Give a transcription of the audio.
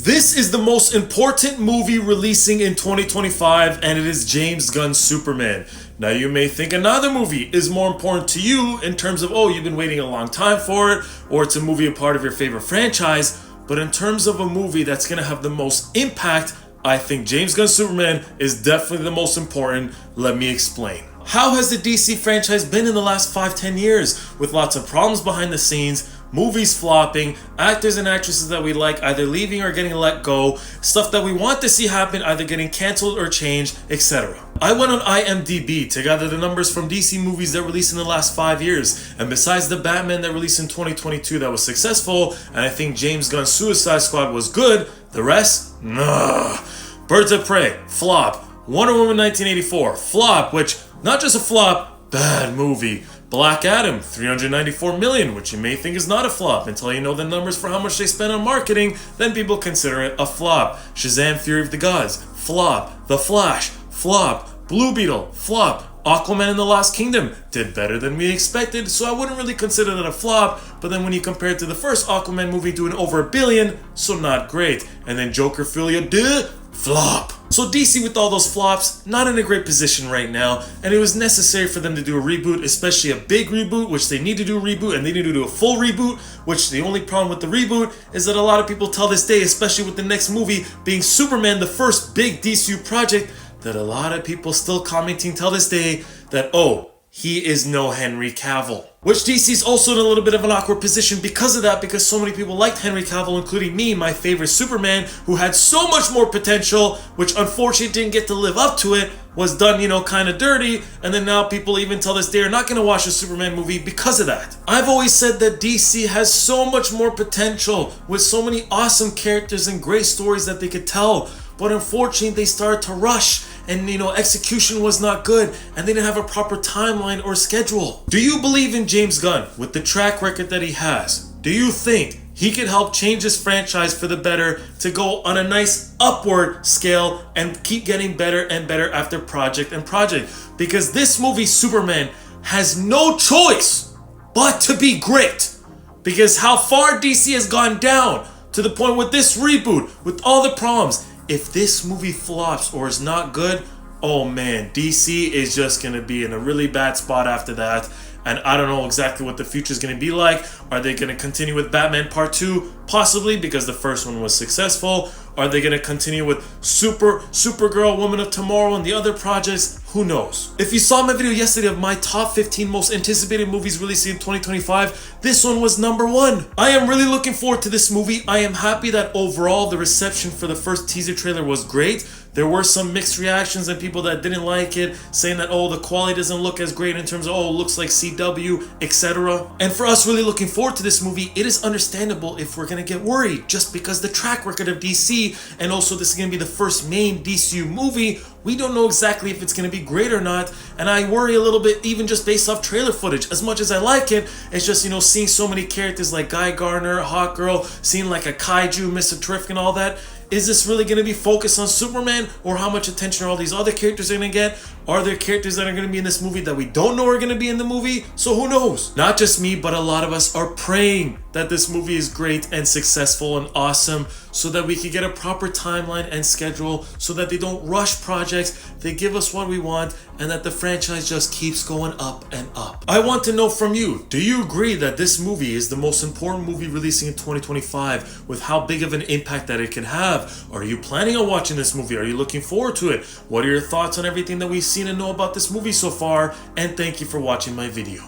This is the most important movie releasing in 2025, and it is James Gunn's Superman. Now you may think another movie is more important to you in terms of, oh, you've been waiting a long time for it, or it's a movie a part of your favorite franchise, but in terms of a movie that's going to have the most impact, I think James Gunn's Superman is definitely the most important. Let me explain. How has the DC franchise been in the last 5-10 years? With lots of problems behind the scenes, movies flopping, actors and actresses that we like either leaving or getting let go, stuff that we want to see happen either getting cancelled or changed, etc. I went on IMDb to gather the numbers from DC movies that released in the last 5 years, and besides the Batman that released in 2022 that was successful, and I think James Gunn's Suicide Squad was good, the rest? Nah. Birds of Prey, flop. Wonder Woman 1984, flop, which, not just a flop, bad movie. Black Adam, 394 million, which you may think is not a flop until you know the numbers for how much they spent on marketing, then people consider it a flop. Shazam! Fury of the Gods, flop. The Flash, flop. Blue Beetle, flop. Aquaman and the Lost Kingdom did better than we expected, so I wouldn't really consider that a flop, but then when you compare it to the first Aquaman movie doing over $1 billion, so not great. And then Joker Philia, flop. So DC, with all those flops, not in a great position right now, and it was necessary for them to do a reboot, especially a big reboot, which they need to do a reboot, and they need to do a full reboot, which the only problem with the reboot is that a lot of people tell this day, especially with the next movie being Superman, the first big DCU project, that a lot of people still commenting till this day that, oh, he is no Henry Cavill. Which DC's also in a little bit of an awkward position because of that, because so many people liked Henry Cavill, including me, my favorite Superman, who had so much more potential, which unfortunately didn't get to live up to it, was done, kind of dirty, and then now people even till this day are not going to watch a Superman movie because of that. I've always said that DC has so much more potential, with so many awesome characters and great stories that they could tell, but unfortunately they started to rush, and execution was not good, and they didn't have a proper timeline or schedule. Do you believe in James Gunn with the track record that he has? Do you think he could help change this franchise for the better to go on a nice upward scale and keep getting better and better after project and project? Because this movie, Superman, has no choice but to be great. Because how far DC has gone down to the point with this reboot, with all the problems, if this movie flops or is not good, oh man, DC is just going to be in a really bad spot after that. And I don't know exactly what the future is going to be like. Are they going to continue with Batman Part 2? Possibly, because the first one was successful. Are they going to continue with Supergirl, Woman of Tomorrow, and the other projects? Who knows? If you saw my video yesterday of my top 15 most anticipated movies releasing in 2025, this one was number 1. I am really looking forward to this movie. I am happy that overall the reception for the first teaser trailer was great. There were some mixed reactions and people that didn't like it, saying that, oh, the quality doesn't look as great in terms of, oh, it looks like CW, etc. And for us really looking forward to this movie, it is understandable if we're going to get worried, just because the track record of DC, and also this is going to be the first main DCU movie, we don't know exactly if it's going to be great or not, and I worry a little bit even just based off trailer footage. As much as I like it, it's just, seeing so many characters like Guy Gardner, Hawkgirl, seeing like a Kaiju, Mr. Terrific and all that. Is this really going to be focused on Superman, or how much attention are all these other characters going to get? Are there characters that are going to be in this movie that we don't know are going to be in the movie? So who knows? Not just me, but a lot of us are praying that this movie is great and successful and awesome, so that we can get a proper timeline and schedule, so that they don't rush projects, they give us what we want, and that the franchise just keeps going up and up. I want to know from you, do you agree that this movie is the most important movie releasing in 2025, with how big of an impact that it can have? Are you planning on watching this movie? Are you looking forward to it? What are your thoughts on everything that we've seen and know about this movie so far? And thank you for watching my video.